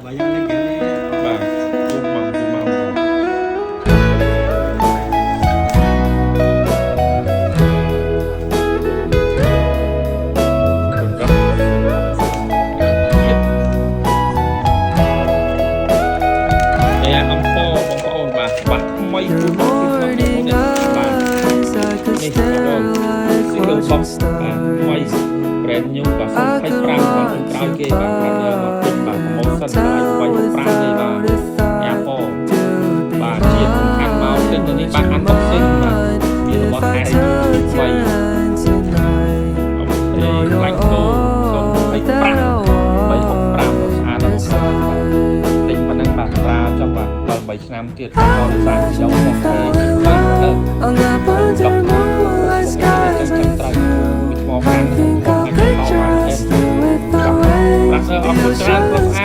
banyak lagi nih. បាទជុំមកជុំមកតែអំពបងប្អូនបាទបាត់ថ្មីជូនមកពីក្នុងនេះបាទនេះបងស៊ីលបបាទថ្មី brand new បាទ25បាទក្រោយគេបាទប្រាប់យកមកទិញបាទប្រម៉ូសិនបាទ25នេះបាទញ៉ាំបងបាទជាសំខាន់មកទិញទៅនេះបាទ unboxing បាទមានរបស់ខែថ្មីខ្លាញ់ដូរ025 365ស្អាតដល់ស្អាតទិញប៉ុណ្ណឹងបាទប្រើចុះបាទដល់3ឆ្នាំទៀតដល់សារខ្ញុំមកទេបាទទៅចាំត្រូវថ្មខាងខ្ញុំអរគុណច្រើនគ្រប់ស្អាត